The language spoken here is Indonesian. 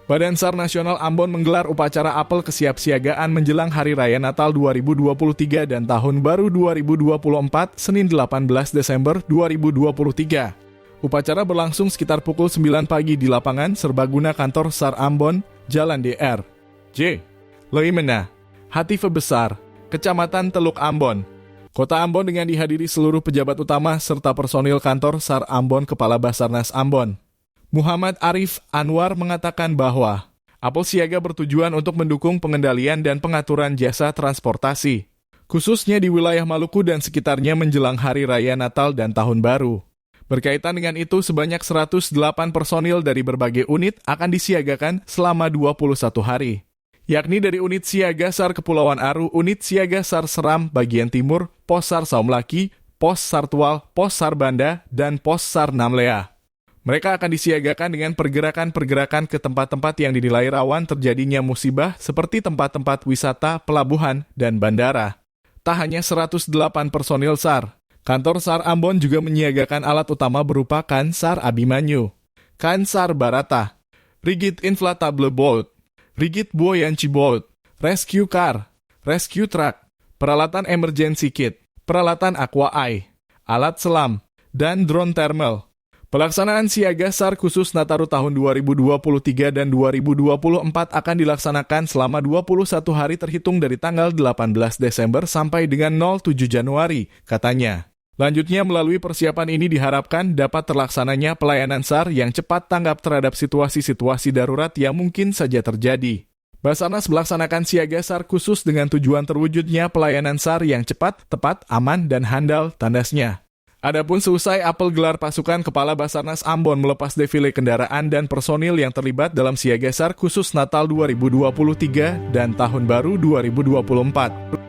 Badan SAR Nasional Ambon menggelar upacara apel kesiapsiagaan menjelang Hari Raya Natal 2023 dan Tahun Baru 2024, Senin 18 Desember 2023. Upacara berlangsung sekitar pukul 9 pagi di lapangan serbaguna kantor SAR Ambon, Jalan Dr. J. Leimena, Hatife Besar, Kecamatan Teluk Ambon, Kota Ambon dengan dihadiri seluruh pejabat utama serta personil kantor SAR Ambon Kepala Basarnas Ambon. Muhammad Arif Anwar mengatakan bahwa apel siaga bertujuan untuk mendukung pengendalian dan pengaturan jasa transportasi, khususnya di wilayah Maluku dan sekitarnya menjelang Hari Raya Natal dan Tahun Baru. Berkaitan dengan itu, sebanyak 108 personil dari berbagai unit akan disiagakan selama 21 hari, yakni dari unit siaga SAR Kepulauan Aru, unit siaga SAR Seram bagian timur, Pos SAR Saumlaki, Pos SAR Tual, Pos SAR Banda, dan Pos SAR Namlea. Mereka akan disiagakan dengan pergerakan-pergerakan ke tempat-tempat yang dinilai rawan terjadinya musibah seperti tempat-tempat wisata, pelabuhan, dan bandara. Tak hanya 108 personil SAR, kantor SAR Ambon juga menyiagakan alat utama berupa kan SAR Abimanyu, kan SAR Barata, rigid inflatable boat, rigid buoyancy boat, rescue car, rescue truck, peralatan emergency kit, peralatan aqua eye, alat selam, dan drone thermal. Pelaksanaan siaga SAR khusus Nataru tahun 2023 dan 2024 akan dilaksanakan selama 21 hari terhitung dari tanggal 18 Desember sampai dengan 07 Januari, katanya. Lanjutnya, melalui persiapan ini diharapkan dapat terlaksananya pelayanan SAR yang cepat tanggap terhadap situasi-situasi darurat yang mungkin saja terjadi. Basarnas melaksanakan siaga SAR khusus dengan tujuan terwujudnya pelayanan SAR yang cepat, tepat, aman, dan handal, tandasnya. Adapun seusai apel gelar pasukan, Kepala Basarnas Ambon melepas defile kendaraan dan personil yang terlibat dalam siaga SAR khusus Natal 2023 dan Tahun Baru 2024.